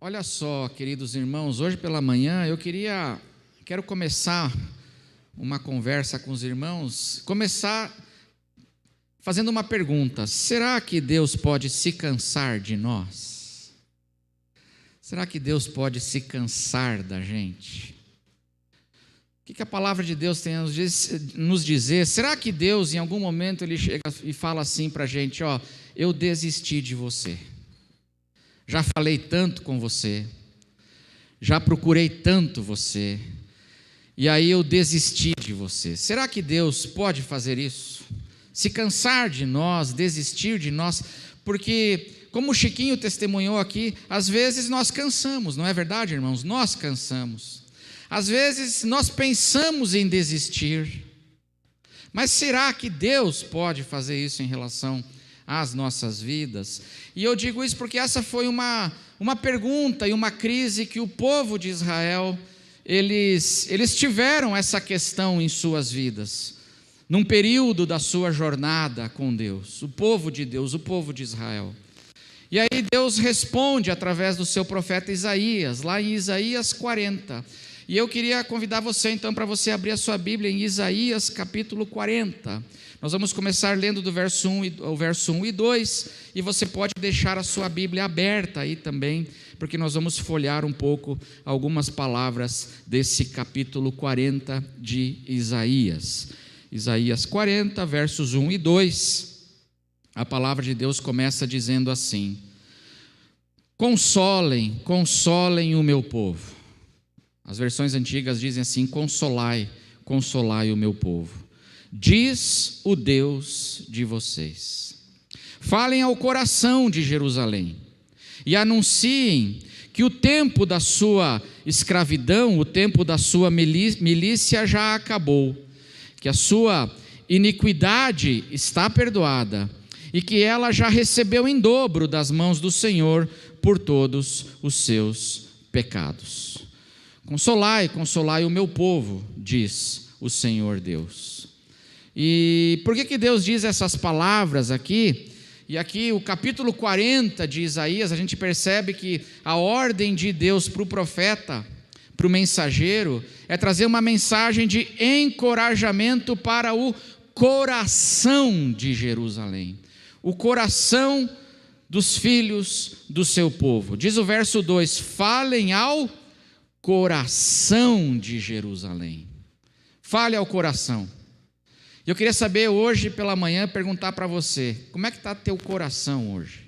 Olha só, queridos irmãos, hoje pela manhã quero começar uma conversa com os irmãos, começar fazendo uma pergunta: será que Deus pode se cansar de nós? Será que Deus pode se cansar da gente? O que a palavra de Deus tem a nos dizer? Será que Deus, em algum momento, Ele chega e fala assim para a gente: ó, eu desisti de você, já falei tanto com você, já procurei tanto você, e aí eu desisti de você? Será que Deus pode fazer isso? Se cansar de nós, desistir de nós? Porque, como o Chiquinho testemunhou aqui, às vezes nós cansamos, não é verdade, irmãos? Nós cansamos. Às vezes nós pensamos em desistir, mas será que Deus pode fazer isso em relação às nossas vidas? E eu digo isso porque essa foi uma pergunta e uma crise que o povo de Israel, eles tiveram essa questão em suas vidas, num período da sua jornada com Deus, o povo de Deus, o povo de Israel. E aí Deus responde através do seu profeta Isaías, lá em Isaías 40. E eu queria convidar você então para você abrir a sua Bíblia em Isaías capítulo 40. Nós vamos começar lendo do verso 1 e 2, e você pode deixar a sua Bíblia aberta aí também, porque nós vamos folhear um pouco algumas palavras desse capítulo 40 de Isaías. Isaías 40, versos 1 e 2, a palavra de Deus começa dizendo assim: consolem, consolem o meu povo. As versões antigas dizem assim: consolai, consolai o meu povo, diz o Deus de vocês. Falem ao coração de Jerusalém e anunciem que o tempo da sua escravidão, o tempo da sua milícia já acabou, que a sua iniquidade está perdoada e que ela já recebeu em dobro das mãos do Senhor por todos os seus pecados. Consolai, consolai o meu povo, diz o Senhor Deus. E por que Deus diz essas palavras aqui? E aqui o capítulo 40 de Isaías, a gente percebe que a ordem de Deus para o profeta, para o mensageiro, é trazer uma mensagem de encorajamento para o coração de Jerusalém, o coração dos filhos do seu povo. Diz o verso 2: falem ao coração de Jerusalém. Fale ao coração. Eu queria saber hoje pela manhã, perguntar para você: como é que está teu coração hoje?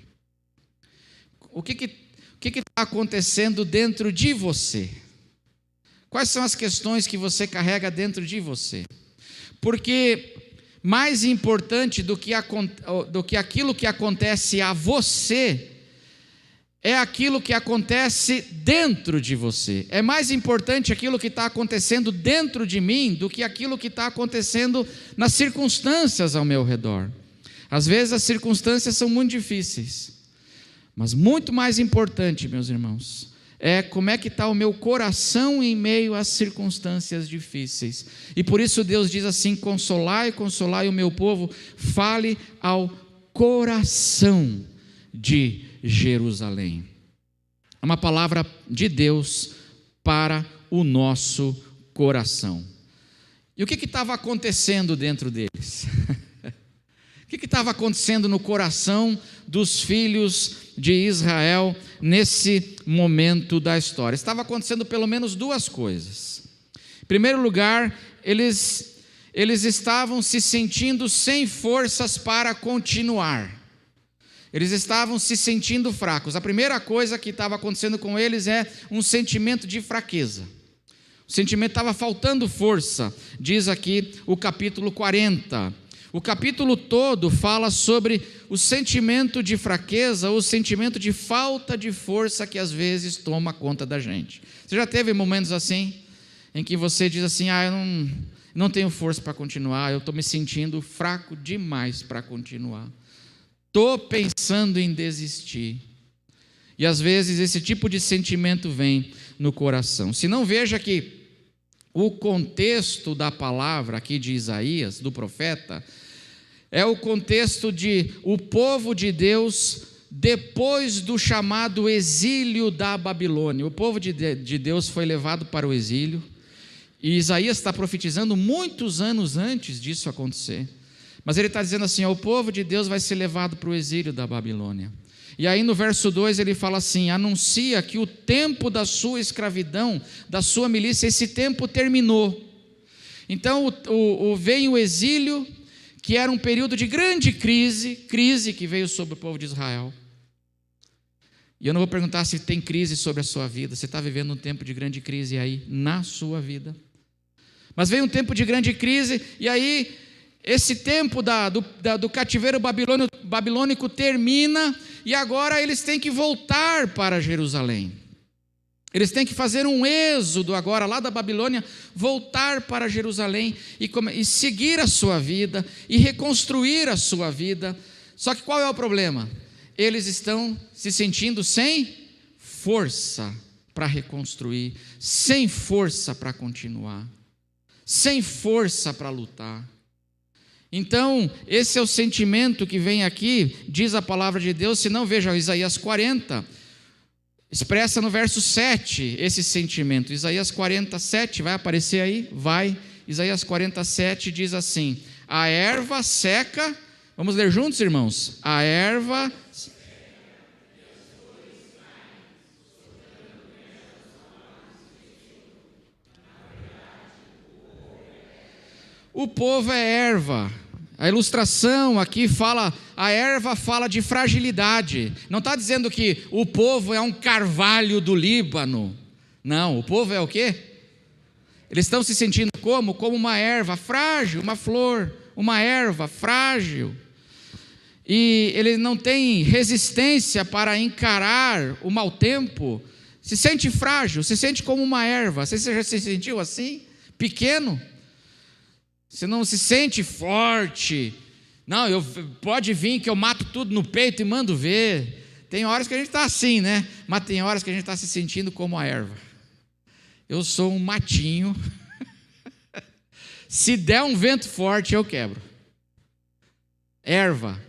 O que está acontecendo dentro de você? Quais são as questões que você carrega dentro de você? Porque mais importante do que aquilo que acontece a você, é aquilo que acontece dentro de você. É mais importante aquilo que está acontecendo dentro de mim do que aquilo que está acontecendo nas circunstâncias ao meu redor. Às vezes as circunstâncias são muito difíceis, mas muito mais importante, meus irmãos, é como é que está o meu coração em meio às circunstâncias difíceis. E por isso Deus diz assim: consolai, consolai o meu povo, fale ao coração de Jerusalém. É uma palavra de Deus para o nosso coração. E o que estava acontecendo dentro deles? O que estava acontecendo no coração dos filhos de Israel nesse momento da história? Estava acontecendo pelo menos duas coisas. Em primeiro lugar, eles estavam se sentindo sem forças para continuar. Eles estavam se sentindo fracos. A primeira coisa que estava acontecendo com eles é um sentimento de fraqueza. O sentimento estava faltando força, diz aqui o capítulo 40. O capítulo todo fala sobre o sentimento de fraqueza, o sentimento de falta de força que às vezes toma conta da gente. Você já teve momentos assim, em que você diz assim: eu não tenho força para continuar, eu estou me sentindo fraco demais para continuar. Estou pensando em desistir. E às vezes esse tipo de sentimento vem no coração. Se não, veja que o contexto da palavra aqui de Isaías, do profeta, é o contexto de o povo de Deus depois do chamado exílio da Babilônia. O povo de Deus foi levado para o exílio, e Isaías está profetizando muitos anos antes disso acontecer. Mas ele está dizendo assim: o povo de Deus vai ser levado para o exílio da Babilônia. E aí no verso 2 ele fala assim: anuncia que o tempo da sua escravidão, da sua milícia, esse tempo terminou. Então vem o exílio, que era um período de grande crise que veio sobre o povo de Israel. E eu não vou perguntar se tem crise sobre a sua vida. Você está vivendo um tempo de grande crise aí na sua vida? Mas veio um tempo de grande crise, e aí esse tempo do cativeiro babilônico termina, e agora eles têm que voltar para Jerusalém. Eles têm que fazer um êxodo agora lá da Babilônia, voltar para Jerusalém e seguir a sua vida e reconstruir a sua vida. Só que qual é o problema? Eles estão se sentindo sem força para reconstruir, sem força para continuar, sem força para lutar. Então, esse é o sentimento que vem aqui, diz a palavra de Deus. Se não, veja Isaías 40, expressa no verso 7 esse sentimento. Isaías 47, vai aparecer aí? Vai. Isaías 47 diz assim: a erva seca, vamos ler juntos, irmãos? A erva o povo é erva. A ilustração aqui fala, a erva fala de fragilidade. Não está dizendo que o povo é um carvalho do Líbano. Não, o povo é o quê? Eles estão se sentindo como? Como uma erva frágil, uma flor, uma erva frágil. E ele não tem resistência para encarar o mau tempo. Se sente frágil, se sente como uma erva. Você já se sentiu assim? Pequeno? Você não se sente forte. Não, pode vir que eu mato tudo no peito e mando ver. Tem horas que a gente está assim, né? Mas tem horas que a gente está se sentindo como a erva. Eu sou um matinho. Se der um vento forte, eu quebro. Erva.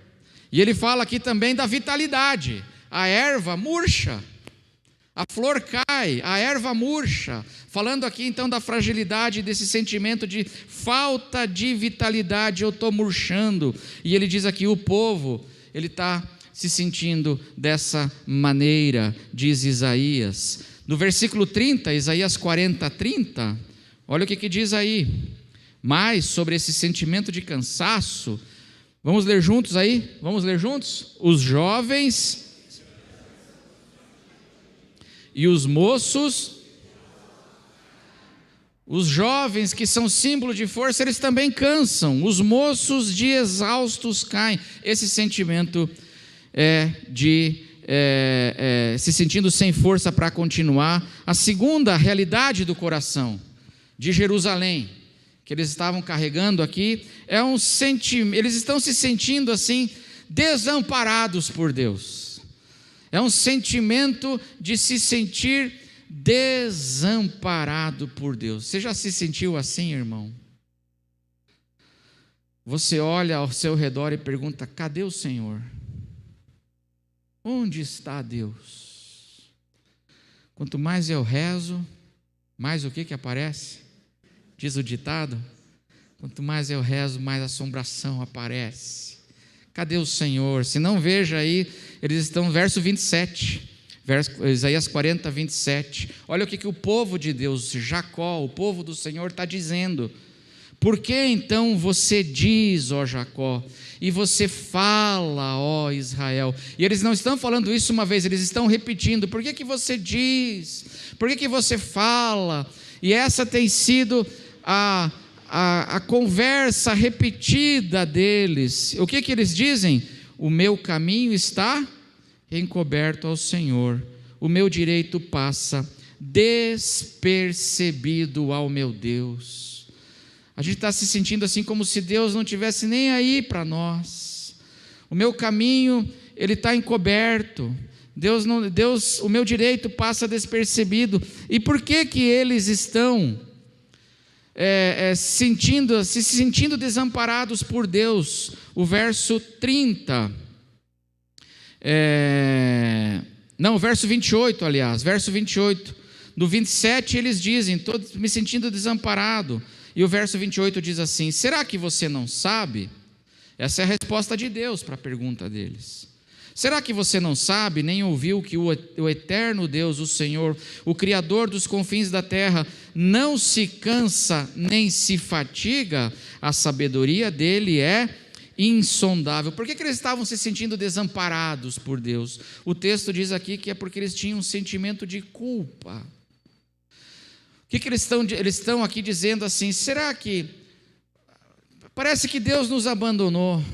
E ele fala aqui também da vitalidade. A erva murcha. A flor cai, a erva murcha. Falando aqui então da fragilidade, desse sentimento de falta de vitalidade, eu estou murchando. E ele diz aqui: o povo, ele está se sentindo dessa maneira, diz Isaías. No versículo 30, Isaías 40, 30, olha o que diz aí. Mais sobre esse sentimento de cansaço. Vamos ler juntos aí? Vamos ler juntos? Os jovens e os moços, os jovens que são símbolo de força, eles também cansam. Os moços de exaustos caem. Esse sentimento de se sentindo sem força para continuar. A segunda realidade do coração de Jerusalém, que eles estavam carregando aqui, é um sentimento. Eles estão se sentindo assim, desamparados por Deus. É um sentimento de se sentir desamparado por Deus. Você já se sentiu assim, irmão? Você olha ao seu redor e pergunta: cadê o Senhor? Onde está Deus? Quanto mais eu rezo, mais o que aparece? Diz o ditado: quanto mais eu rezo, mais assombração aparece. Cadê o Senhor? Se não, veja aí, eles estão no verso 27, Isaías 40, 27. Olha o que o povo de Deus, Jacó, o povo do Senhor, está dizendo. Por que então você diz, ó Jacó, e você fala, ó Israel? E eles não estão falando isso uma vez, eles estão repetindo. Por que você diz? Por que você fala? E essa tem sido a conversa repetida deles. O que eles dizem? O meu caminho está encoberto ao Senhor, o meu direito passa despercebido ao meu Deus. A gente está se sentindo assim como se Deus não tivesse nem aí para nós. O meu caminho, ele está encoberto. Deus, o meu direito passa despercebido. E por que eles estão se sentindo desamparados por Deus? O verso 30 Não, verso 28, aliás, verso 28. No 27 eles dizem, todos me sentindo desamparado. E o verso 28 diz assim: será que você não sabe? Essa é a resposta de Deus para a pergunta deles. Será que você não sabe, nem ouviu que o eterno Deus, o Senhor, o Criador dos confins da terra, não se cansa nem se fatiga? A sabedoria dele é insondável. Por que eles estavam se sentindo desamparados por Deus? O texto diz aqui que é porque eles tinham um sentimento de culpa. O que eles estão aqui dizendo assim? Será que parece que Deus nos abandonou?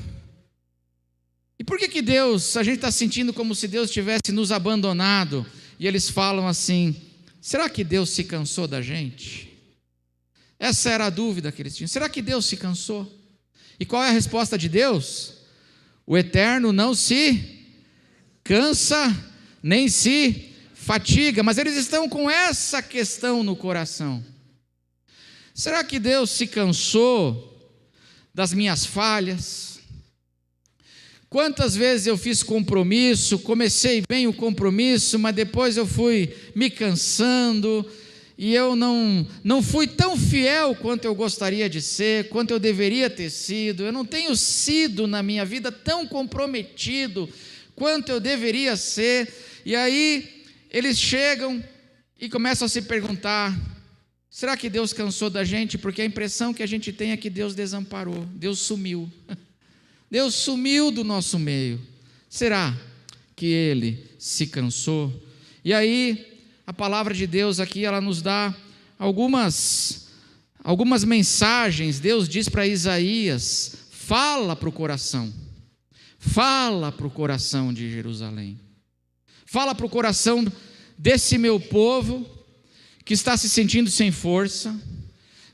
E por que Deus, a gente está sentindo como se Deus tivesse nos abandonado? E eles falam assim: será que Deus se cansou da gente? Essa era a dúvida que eles tinham. Será que Deus se cansou? E qual é a resposta de Deus? O Eterno não se cansa, nem se fatiga. Mas eles estão com essa questão no coração. Será que Deus se cansou das minhas falhas? Quantas vezes eu fiz compromisso, comecei bem o compromisso, mas depois eu fui me cansando, e eu não fui tão fiel quanto eu gostaria de ser, quanto eu deveria ter sido. Eu não tenho sido na minha vida tão comprometido quanto eu deveria ser. E aí eles chegam e começam a se perguntar: será que Deus cansou da gente? Porque a impressão que a gente tem é que Deus desamparou, Deus sumiu. Deus sumiu do nosso meio. Será que Ele se cansou? E aí, a palavra de Deus aqui, ela nos dá algumas mensagens. Deus diz para Isaías: fala para o coração de Jerusalém, fala para o coração desse meu povo que está se sentindo sem força,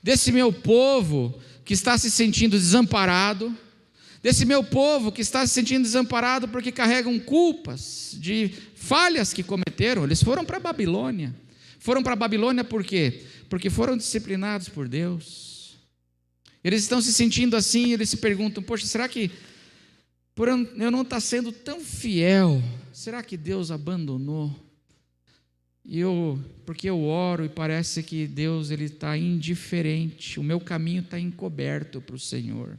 desse meu povo que está se sentindo desamparado, desse meu povo que está se sentindo desamparado porque carregam culpas de falhas que cometeram. Eles foram para a Babilônia. Foram para a Babilônia por quê? Porque foram disciplinados por Deus. Eles estão se sentindo assim, eles se perguntam: poxa, será que por eu não estar sendo tão fiel, será que Deus abandonou? Porque eu oro e parece que Deus está indiferente, o meu caminho está encoberto para o Senhor.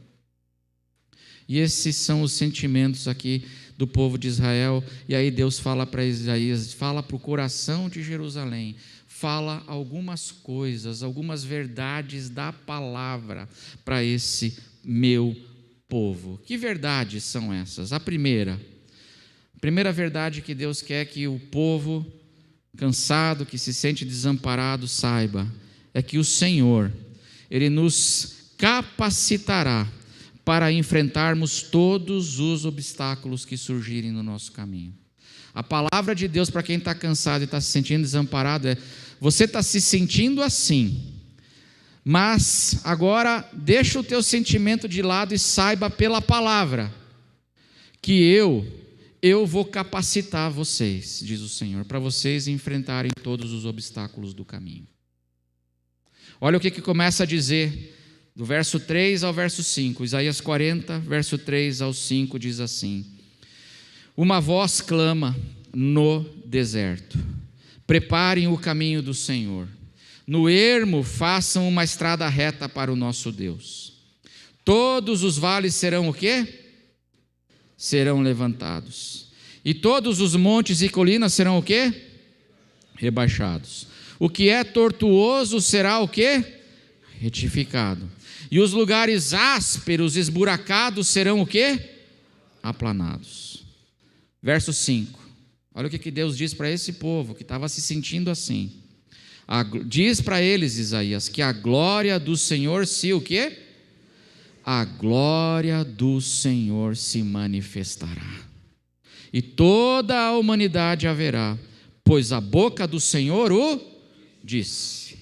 E esses são os sentimentos aqui do povo de Israel. E aí Deus fala para Isaías, fala para o coração de Jerusalém, fala algumas coisas, algumas verdades da palavra para esse meu povo. Que verdades são essas? A primeira verdade que Deus quer que o povo cansado, que se sente desamparado, saiba, é que o Senhor, Ele nos capacitará para enfrentarmos todos os obstáculos que surgirem no nosso caminho. A palavra de Deus para quem está cansado e está se sentindo desamparado é: você está se sentindo assim, mas agora deixa o teu sentimento de lado e saiba pela palavra que eu vou capacitar vocês, diz o Senhor, para vocês enfrentarem todos os obstáculos do caminho. Olha o que começa a dizer do verso 3 ao verso 5, Isaías 40, verso 3 ao 5, diz assim: uma voz clama no deserto, preparem o caminho do Senhor, no ermo façam uma estrada reta para o nosso Deus. Todos os vales serão o quê? Serão levantados, e todos os montes e colinas serão o quê? Rebaixados. O que é tortuoso será o quê? Retificado. E os lugares ásperos, esburacados, serão o quê? Aplanados. Verso 5. Olha o que Deus diz para esse povo que estava se sentindo assim. Diz para eles, Isaías, que a glória do Senhor se o quê? A glória do Senhor se manifestará. E toda a humanidade haverá, pois a boca do Senhor o disse.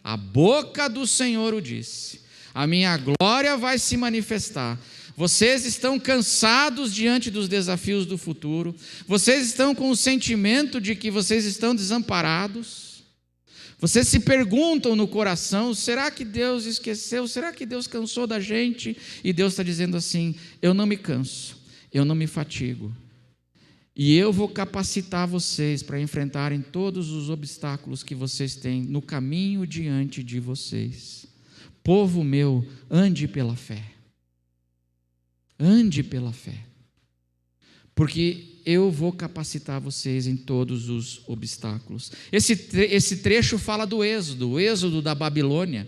A boca do Senhor o disse. A minha glória vai se manifestar. Vocês estão cansados diante dos desafios do futuro. Vocês estão com o sentimento de que vocês estão desamparados. Vocês se perguntam no coração: será que Deus esqueceu? Será que Deus cansou da gente? E Deus está dizendo assim: eu não me canso, eu não me fatigo. E eu vou capacitar vocês para enfrentarem todos os obstáculos que vocês têm no caminho diante de vocês. Povo meu, ande pela fé. Ande pela fé. Porque eu vou capacitar vocês em todos os obstáculos. Esse trecho fala do êxodo, o êxodo da Babilônia.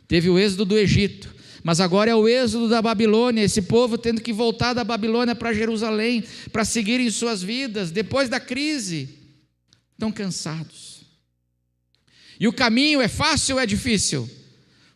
Teve o êxodo do Egito, mas agora é o êxodo da Babilônia, esse povo tendo que voltar da Babilônia para Jerusalém, para seguirem suas vidas, depois da crise. Estão cansados. E o caminho é fácil ou é difícil?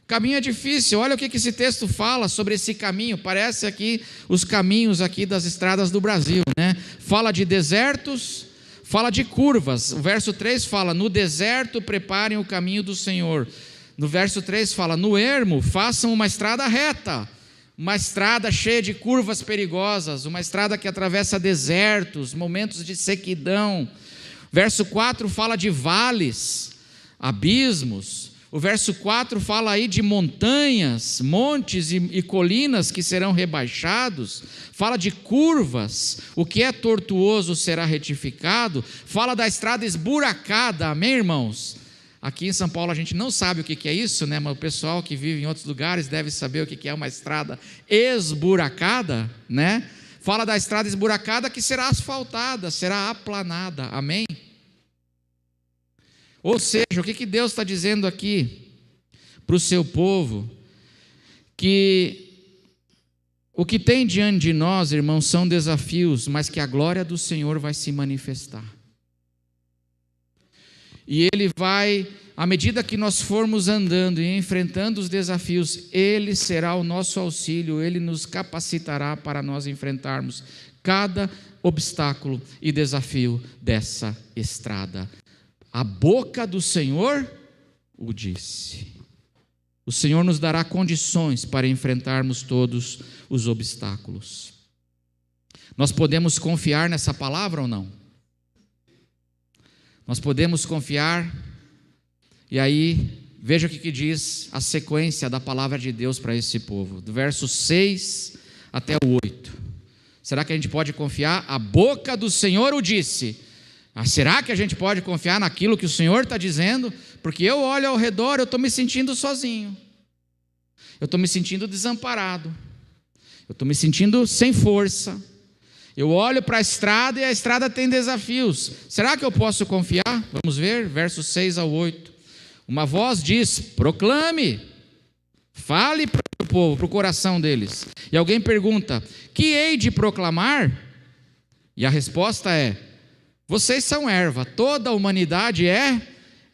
O caminho é difícil. Olha o que esse texto fala sobre esse caminho. Parece aqui os caminhos aqui das estradas do Brasil, né? Fala de desertos, fala de curvas. O verso 3 fala: no deserto preparem o caminho do Senhor. No verso 3 fala: no ermo façam uma estrada reta, uma estrada cheia de curvas perigosas, uma estrada que atravessa desertos, momentos de sequidão. Verso 4 fala de vales, abismos. O verso 4 fala aí de montanhas, montes e colinas que serão rebaixados. Fala de curvas, o que é tortuoso será retificado. Fala da estrada esburacada, amém, irmãos? Aqui em São Paulo a gente não sabe o que é isso, né? Mas o pessoal que vive em outros lugares deve saber o que é uma estrada esburacada, né? Fala da estrada esburacada que será asfaltada, será aplanada, amém? Ou seja, o que Deus está dizendo aqui para o seu povo? Que o que tem diante de nós, irmãos, são desafios, mas que a glória do Senhor vai se manifestar. E Ele vai, à medida que nós formos andando e enfrentando os desafios, Ele será o nosso auxílio, Ele nos capacitará para nós enfrentarmos cada obstáculo e desafio dessa estrada. A boca do Senhor o disse. O Senhor nos dará condições para enfrentarmos todos os obstáculos. Nós podemos confiar nessa palavra ou não? Nós podemos confiar. E aí, veja o que diz a sequência da palavra de Deus para esse povo, do verso 6 até o 8. Será que a gente pode confiar? A boca do Senhor o disse. Será que a gente pode confiar naquilo que o Senhor está dizendo? Porque eu olho ao redor, eu estou me sentindo sozinho. Eu estou me sentindo desamparado. Eu estou me sentindo sem força. Eu olho para a estrada e a estrada tem desafios. Será que eu posso confiar? Vamos ver, versos 6 ao 8. Uma voz diz: proclame, fale para o povo, para o coração deles. E alguém pergunta: que hei de proclamar? E a resposta é: vocês são erva, toda a humanidade é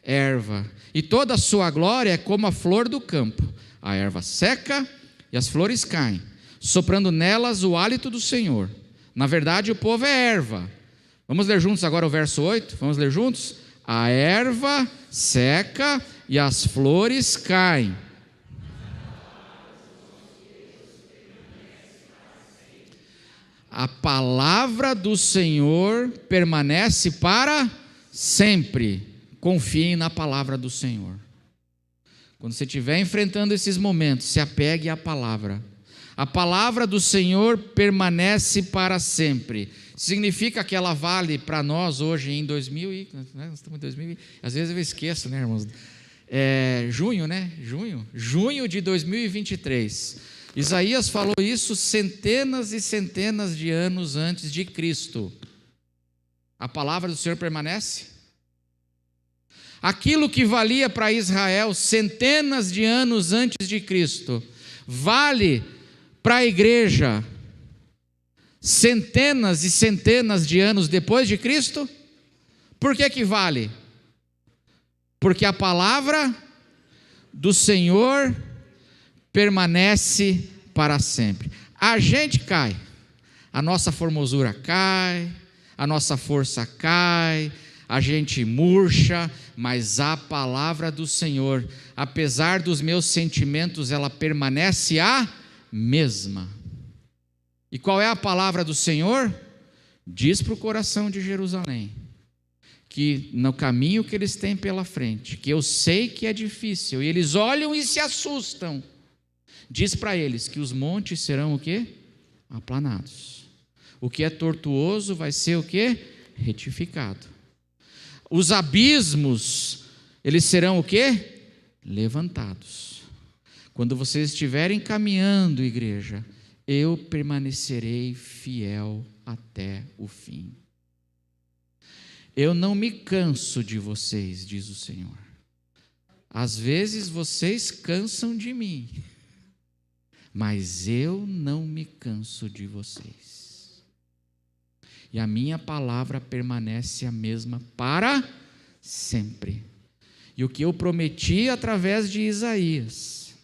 erva, e toda a sua glória é como a flor do campo. A erva seca e as flores caem, soprando nelas o hálito do Senhor. Na verdade, o povo é erva. Vamos ler juntos agora o verso 8? Vamos ler juntos? A erva seca e as flores caem. A palavra do Senhor permanece para sempre. Confie na palavra do Senhor. Quando você estiver enfrentando esses momentos, se apegue à palavra. A palavra do Senhor permanece para sempre. Significa que ela vale para nós hoje em 2000 nós estamos em 2000, às vezes eu esqueço, né, irmãos? Junho, né? Junho de 2023. Isaías falou isso centenas e centenas de anos antes de Cristo. A palavra do Senhor permanece? Aquilo que valia para Israel centenas de anos antes de Cristo, vale para a igreja centenas e centenas de anos depois de Cristo? Por que vale? Porque a palavra do Senhor permanece para sempre. A gente cai, a nossa formosura cai, a nossa força cai, a gente murcha, mas a palavra do Senhor, apesar dos meus sentimentos, ela permanece a mesma. E qual é a palavra do Senhor? Diz para o coração de Jerusalém, que no caminho que eles têm pela frente, que eu sei que é difícil, e eles olham e se assustam, diz para eles que os montes serão o quê? Aplanados. O que é tortuoso vai ser o quê? Retificado. Os abismos, eles serão o quê? Levantados. Quando vocês estiverem caminhando, igreja, eu permanecerei fiel até o fim. Eu não me canso de vocês, diz o Senhor. Às vezes vocês cansam de mim, mas eu não me canso de vocês. E a minha palavra permanece a mesma para sempre. E o que eu prometi através de Isaías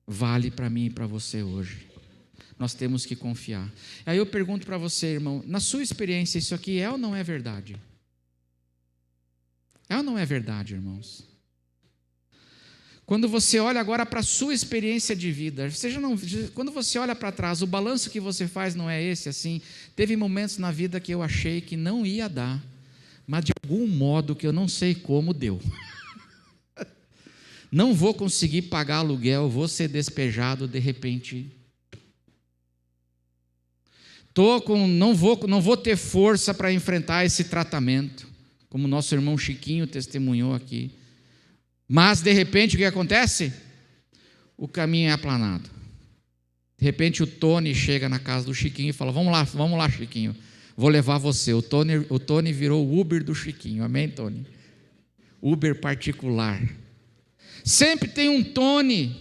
vale para mim e para você hoje. Nós temos que confiar. Aí eu pergunto para você, irmão, na sua experiência, isso aqui é ou não é verdade? É ou não é verdade, irmãos? Quando você olha agora para a sua experiência de vida, quando você olha para trás, o balanço que você faz não é esse, assim, teve momentos na vida que eu achei que não ia dar, mas de algum modo que eu não sei como deu. Não vou conseguir pagar aluguel, vou ser despejado de repente. Não vou ter força para enfrentar esse tratamento, como nosso irmão Chiquinho testemunhou aqui. Mas, de repente, o que acontece? O caminho é aplanado. De repente, o Tony chega na casa do Chiquinho e fala, vamos lá, Chiquinho, vou levar você. O Tony virou o Uber do Chiquinho, amém, Tony? Uber particular. Sempre tem um Tony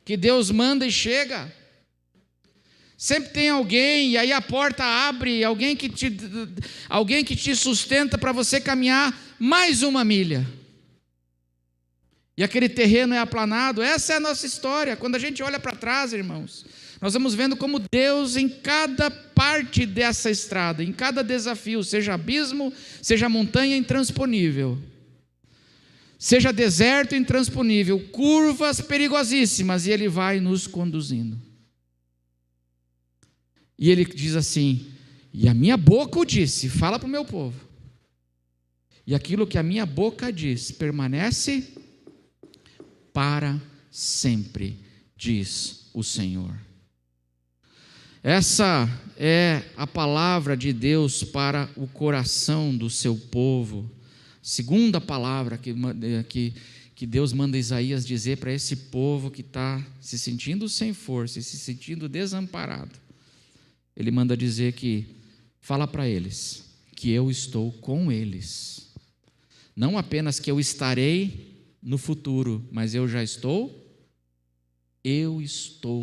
que Deus manda e chega. Sempre tem alguém, e aí a porta abre, alguém que te sustenta para você caminhar mais uma milha. E aquele terreno é aplanado. Essa é a nossa história. Quando a gente olha para trás, irmãos, nós vamos vendo como Deus, em cada parte dessa estrada, em cada desafio, seja abismo, seja montanha intransponível, seja deserto intransponível, curvas perigosíssimas, e Ele vai nos conduzindo. E Ele diz assim, e a minha boca o disse, fala para o meu povo, e aquilo que a minha boca diz, permanece para sempre, diz o Senhor. Essa é a palavra de Deus para o coração do seu povo. Segunda palavra que Deus manda Isaías dizer para esse povo que está se sentindo sem força, se sentindo desamparado. Ele manda dizer que, fala para eles, que eu estou com eles. Não apenas que eu estarei no futuro, mas eu estou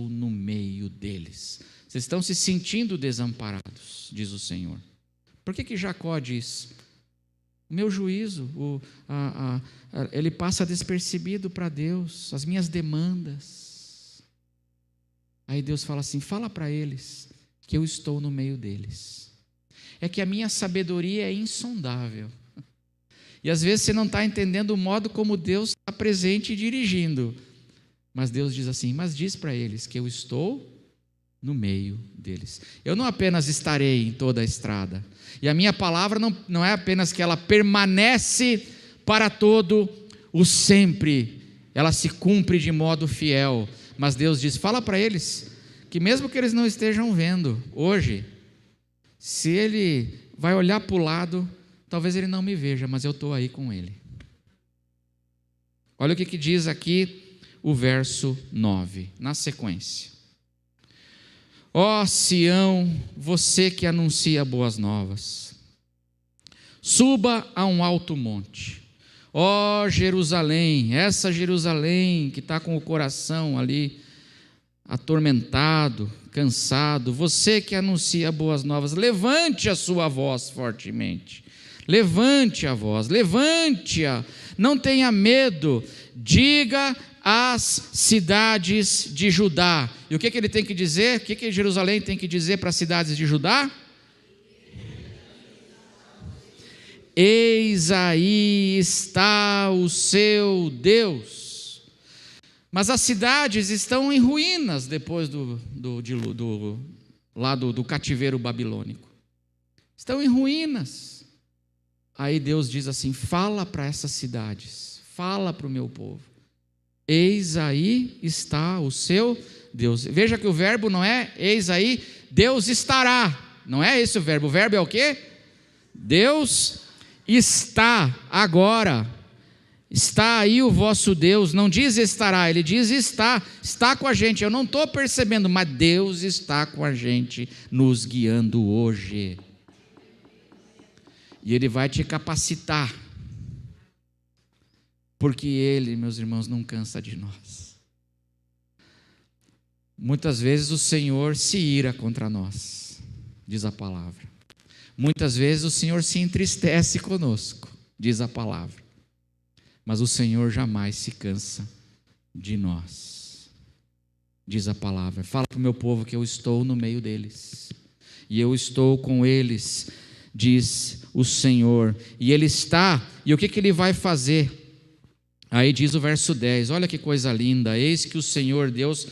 no meio deles. Vocês estão se sentindo desamparados, diz o Senhor. Por que Jacó diz, o meu juízo, ele passa despercebido para Deus, as minhas demandas. Aí Deus fala assim, fala para eles que eu estou no meio deles. É que a minha sabedoria é insondável. E às vezes você não está entendendo o modo como Deus está presente e dirigindo. Mas Deus diz assim, mas diz para eles que eu estou no meio deles. Eu não apenas estarei em toda a estrada. E a minha palavra não é apenas que ela permanece para todo o sempre. Ela se cumpre de modo fiel. Mas Deus diz, fala para eles que mesmo que eles não estejam vendo hoje, se Ele vai olhar para o lado, talvez Ele não me veja, mas eu estou aí com Ele. Olha o que diz aqui o verso 9, na sequência. Ó Sião, você que anuncia boas novas, suba a um alto monte. Ó Jerusalém, essa Jerusalém que está com o coração ali atormentado, cansado, você que anuncia boas novas, levante a sua voz fortemente. Levante a voz, levante-a, não tenha medo, diga às cidades de Judá. E o que ele tem que dizer? O que Jerusalém tem que dizer para as cidades de Judá? Eis aí está o seu Deus. Mas as cidades estão em ruínas depois do cativeiro babilônico. Estão em ruínas. Aí Deus diz assim, fala para essas cidades, fala para o meu povo, eis aí está o seu Deus. Veja que o verbo não é eis aí Deus estará. Não é esse o verbo é o quê? Deus está agora. Está aí o vosso Deus. Não diz estará, ele diz está com a gente. Eu não estou percebendo, mas Deus está com a gente, nos guiando hoje. E Ele vai te capacitar, porque Ele, meus irmãos, não cansa de nós. Muitas vezes o Senhor se ira contra nós, diz a palavra. Muitas vezes o Senhor se entristece conosco, diz a palavra. Mas o Senhor jamais se cansa de nós, diz a palavra. Fala para o meu povo que eu estou no meio deles, e eu estou com eles, diz o Senhor. E Ele está, e o que Ele vai fazer? Aí diz o verso 10, olha que coisa linda: eis que o Senhor Deus,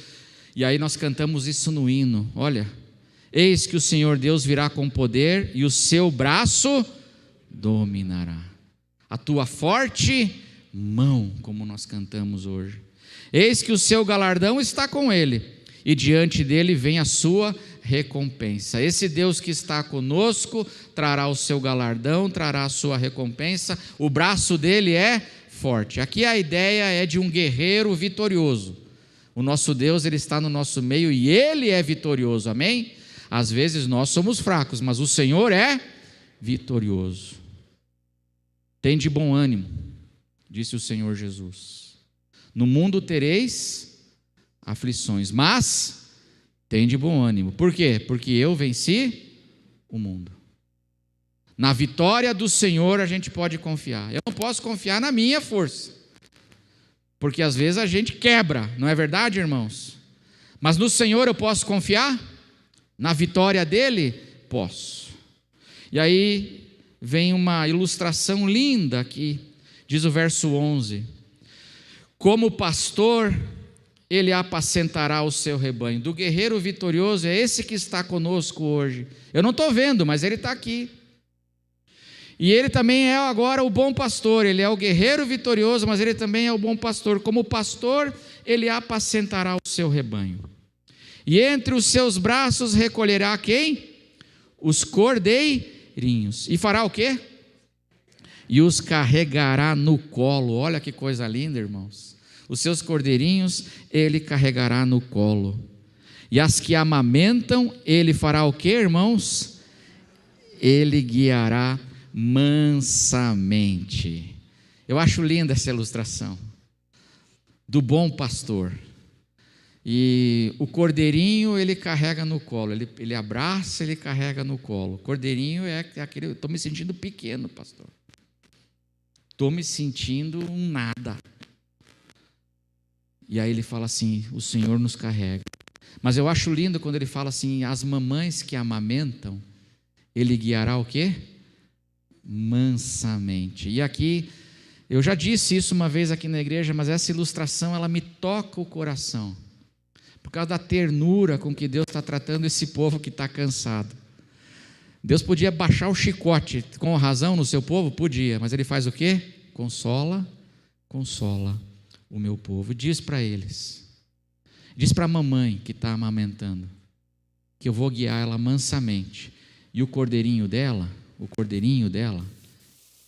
e aí nós cantamos isso no hino, olha, eis que o Senhor Deus virá com poder, e o seu braço dominará, a tua forte mão, como nós cantamos hoje. Eis que o seu galardão está com ele, e diante dele vem a sua recompensa. Esse Deus que está conosco trará o seu galardão, trará a sua recompensa. O braço dele é forte. Aqui a ideia é de um guerreiro vitorioso. O nosso Deus, ele está no nosso meio e ele é vitorioso, amém? Às vezes nós somos fracos, mas o Senhor é vitorioso. Tende bom ânimo, disse o Senhor Jesus. No mundo tereis aflições, mas tende bom ânimo. Por quê? Porque eu venci o mundo. Na vitória do Senhor a gente pode confiar. Eu não posso confiar na minha força, porque às vezes a gente quebra, não é verdade, irmãos? Mas no Senhor eu posso confiar? Na vitória dele? Posso. E aí vem uma ilustração linda aqui. Diz o verso 11: como pastor, ele apacentará o seu rebanho. Do guerreiro vitorioso é esse que está conosco hoje. Eu não estou vendo, mas ele está aqui. E ele também é agora o bom pastor. Ele é o guerreiro vitorioso, mas ele também é o bom pastor. Como pastor, ele apacentará o seu rebanho. E entre os seus braços recolherá quem? Os cordeirinhos. E fará o quê? E os carregará no colo. Olha que coisa linda, irmãos. Os seus cordeirinhos ele carregará no colo. E as que amamentam, ele fará o quê, irmãos? Ele guiará mansamente. Eu acho linda essa ilustração do bom pastor. E o cordeirinho ele carrega no colo, ele abraça, ele carrega no colo. O cordeirinho é aquele, estou me sentindo pequeno, pastor. Estou me sentindo um nada. E aí ele fala assim, o Senhor nos carrega. Mas eu acho lindo quando ele fala assim, as mamães que amamentam, ele guiará o quê? Mansamente. E aqui, eu já disse isso uma vez aqui na igreja, mas essa ilustração, ela me toca o coração. Por causa da ternura com que Deus está tratando esse povo que está cansado. Deus podia baixar o chicote com razão no seu povo? Podia, mas ele faz o quê? Consola o meu povo. Diz para eles, diz para a mamãe que está amamentando, que eu vou guiar ela mansamente. E o cordeirinho dela,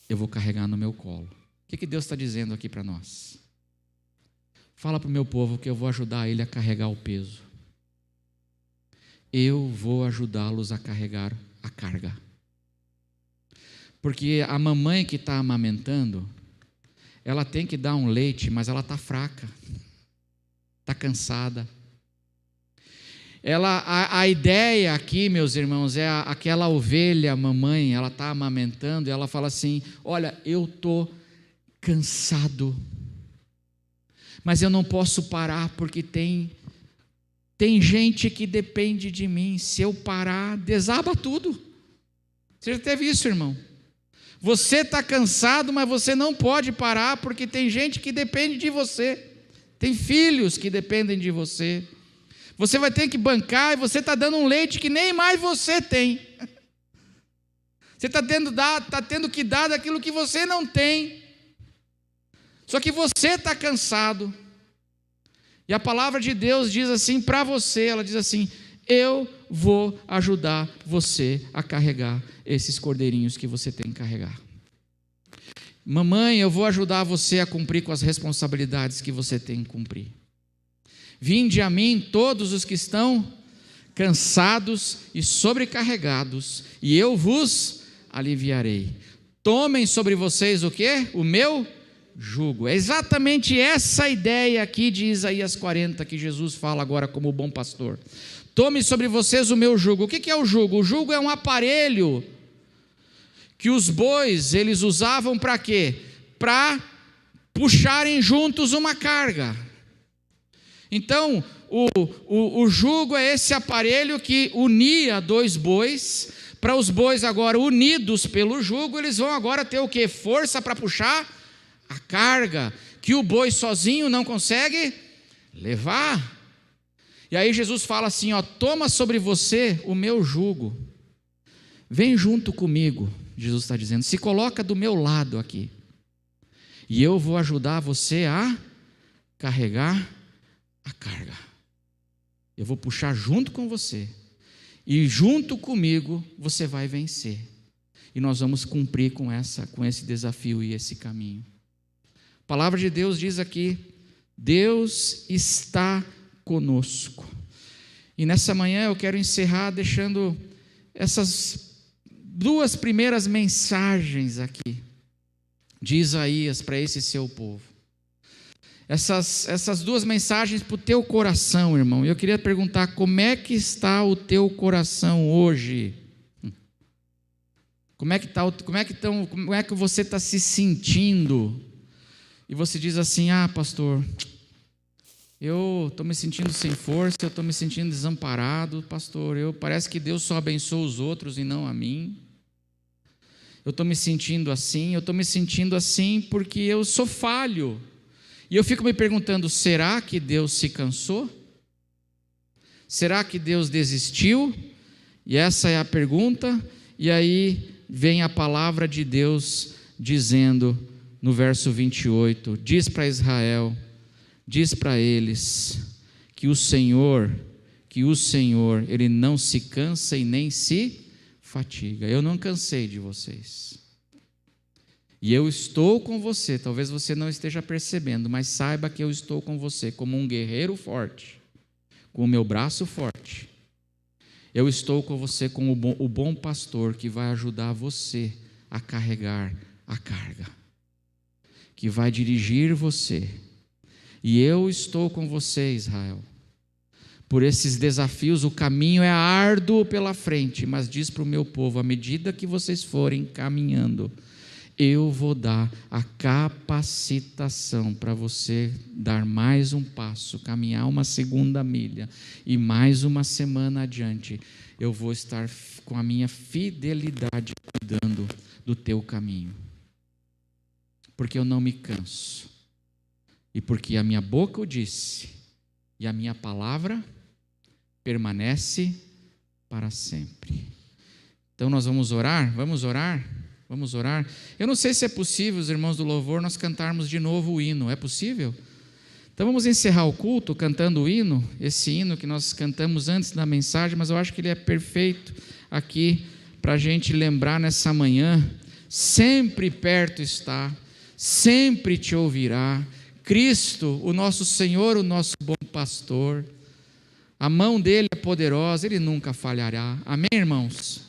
eu vou carregar no meu colo. O que Deus está dizendo aqui para nós? Fala para o meu povo que eu vou ajudar ele a carregar o peso. Eu vou ajudá-los a carregar a carga. Porque a mamãe que está amamentando, ela tem que dar um leite, mas ela está fraca, está cansada. A ideia aqui, meus irmãos, é aquela ovelha mamãe, ela está amamentando e ela fala assim, olha, eu estou cansado, mas eu não posso parar porque tem gente que depende de mim. Se eu parar, desaba tudo. Você já teve isso, irmão? Você está cansado, mas você não pode parar porque tem gente que depende de você. Tem filhos que dependem de você. Você vai ter que bancar e você está dando um leite que nem mais você tem. Você está tendo que dar daquilo que você não tem. Só que você está cansado. E a palavra de Deus diz assim para você, ela diz assim, Eu vou ajudar você a carregar esses cordeirinhos que você tem que carregar. Mamãe, eu vou ajudar você a cumprir com as responsabilidades que você tem que cumprir. Vinde a mim todos os que estão cansados e sobrecarregados, e eu vos aliviarei. Tomem sobre vocês o quê? O meu jugo. É exatamente essa ideia aqui de Isaías 40 que Jesus fala agora como bom pastor. Tome sobre vocês o meu jugo. O que é o jugo? O jugo é um aparelho que os bois eles usavam para quê? Para puxarem juntos uma carga. Então, o jugo é esse aparelho que unia dois bois. Para os bois agora unidos pelo jugo, eles vão agora ter o quê? Força para puxar a carga que o boi sozinho não consegue levar. E aí Jesus fala assim, ó, toma sobre você o meu jugo, vem junto comigo, Jesus está dizendo, se coloca do meu lado aqui, e eu vou ajudar você a carregar a carga, eu vou puxar junto com você, e junto comigo você vai vencer, e nós vamos cumprir com esse desafio e esse caminho. A palavra de Deus diz aqui, Deus está conosco. E nessa manhã eu quero encerrar deixando essas duas primeiras mensagens aqui de Isaías para esse seu povo. Essas duas mensagens para o teu coração, irmão. Eu queria perguntar, como é que está o teu coração hoje? Como é que você está se sentindo? E você diz assim, pastor, eu estou me sentindo sem força, eu estou me sentindo desamparado, pastor, parece que Deus só abençoa os outros e não a mim. Eu estou me sentindo assim porque eu sou falho. E eu fico me perguntando, será que Deus se cansou? Será que Deus desistiu? E essa é a pergunta, e aí vem a palavra de Deus dizendo, no verso 28, diz para Israel, diz para eles, que o Senhor, Ele não se cansa e nem se fatiga. Eu não cansei de vocês. E eu estou com você, talvez você não esteja percebendo, mas saiba que eu estou com você como um guerreiro forte, com o meu braço forte. Eu estou com você como o bom pastor que vai ajudar você a carregar a carga, que vai dirigir você. E eu estou com você, Israel. Por esses desafios, o caminho é árduo pela frente, mas diz para o meu povo, à medida que vocês forem caminhando, eu vou dar a capacitação para você dar mais um passo, caminhar uma segunda milha e mais uma semana adiante. Eu vou estar com a minha fidelidade cuidando do teu caminho. Porque eu não me canso. E porque a minha boca o disse, e a minha palavra permanece para sempre. Então nós vamos orar? Vamos orar? Vamos orar? Eu não sei se é possível, os irmãos do louvor, nós cantarmos de novo o hino. É possível? Então vamos encerrar o culto cantando o hino, esse hino que nós cantamos antes da mensagem, mas eu acho que ele é perfeito aqui para a gente lembrar nessa manhã. Sempre perto está, sempre te ouvirá. Cristo, o nosso Senhor, o nosso bom pastor, a mão dele é poderosa, ele nunca falhará. Amém, irmãos?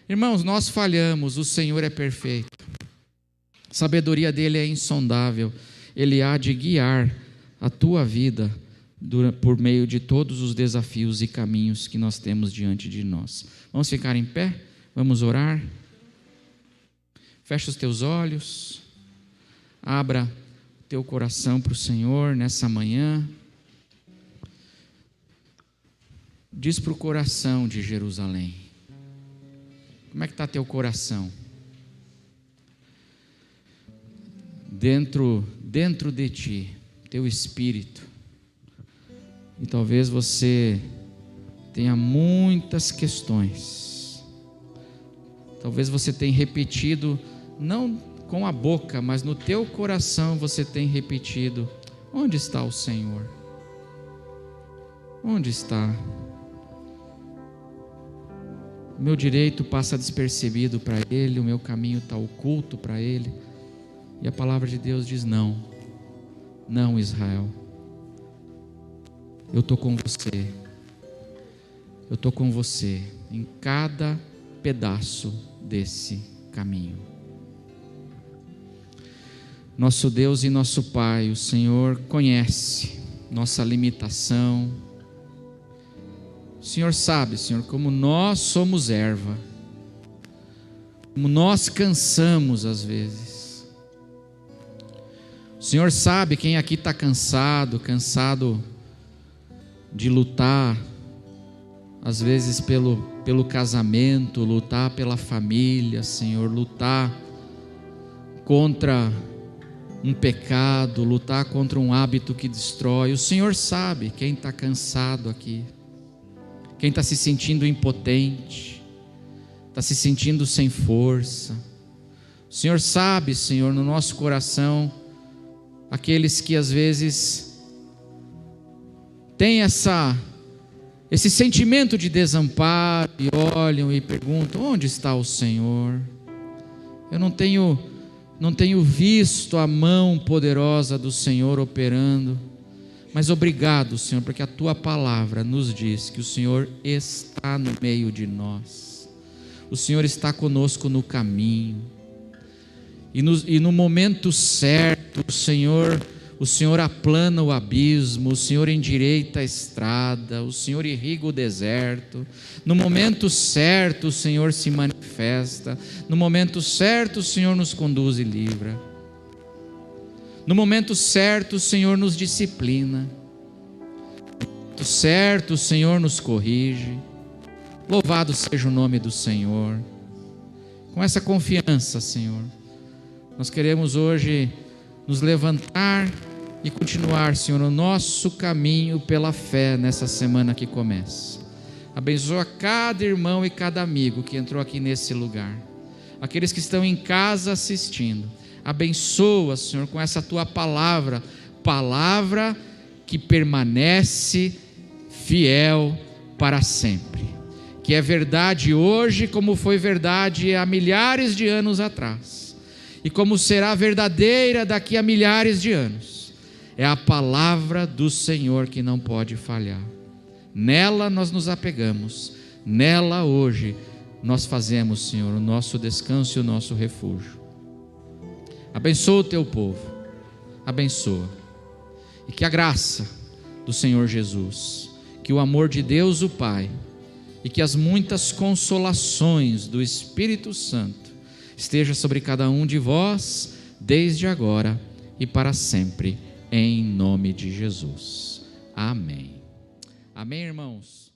Irmãos, nós falhamos, o Senhor é perfeito, a sabedoria dele é insondável, ele há de guiar a tua vida por meio de todos os desafios e caminhos que nós temos diante de nós. Vamos ficar em pé? Vamos orar? Fecha os teus olhos, abra teu coração para o Senhor nessa manhã. Diz para o coração de Jerusalém, como é que está teu coração? Dentro de ti, teu espírito. E talvez você tenha muitas questões. Talvez você tenha repetido, não com a boca, mas no teu coração você tem repetido, onde está o Senhor? Onde está? o meu direito passa despercebido para ele, o meu caminho está oculto para ele. E a palavra de Deus diz: não, não, Israel, eu estou com você, eu estou com você em cada pedaço desse caminho. Nosso Deus e nosso Pai, o Senhor conhece nossa limitação. O Senhor sabe, Senhor, como nós somos erva, como nós cansamos às vezes. O Senhor sabe quem aqui está cansado de lutar, às vezes pelo casamento, lutar pela família, Senhor, lutar contra um pecado, lutar contra um hábito que destrói. O Senhor sabe quem está cansado aqui, quem está se sentindo impotente, está se sentindo sem força. O Senhor sabe, Senhor, no nosso coração, aqueles que às vezes têm esse sentimento de desamparo e olham e perguntam: onde está o Senhor? Eu não tenho visto a mão poderosa do Senhor operando. Mas obrigado, Senhor, porque a Tua palavra nos diz que o Senhor está no meio de nós. O Senhor está conosco no caminho. E no momento certo, o Senhor aplana o abismo, o Senhor endireita a estrada, o Senhor irriga o deserto. No momento certo, o Senhor se manifesta. No momento certo, o Senhor nos conduz e livra. No momento certo, o Senhor nos disciplina. No momento certo, o Senhor nos corrige. Louvado seja o nome do Senhor. Com essa confiança, Senhor, nós queremos hoje nos levantar e continuar, Senhor, o nosso caminho pela fé nessa semana que começa. Abençoa cada irmão e cada amigo que entrou aqui nesse lugar. Aqueles que estão em casa assistindo. Abençoa, Senhor, com essa Tua palavra, palavra que permanece fiel para sempre, que é verdade hoje como foi verdade há milhares de anos atrás, e como será verdadeira daqui a milhares de anos. É a palavra do Senhor que não pode falhar. Nela nós nos apegamos, nela hoje nós fazemos, Senhor, o nosso descanso e o nosso refúgio. Abençoa o Teu povo, abençoa, e que a graça do Senhor Jesus, que o amor de Deus o Pai, e que as muitas consolações do Espírito Santo esteja sobre cada um de vós, desde agora e para sempre, em nome de Jesus. Amém. Amém, irmãos.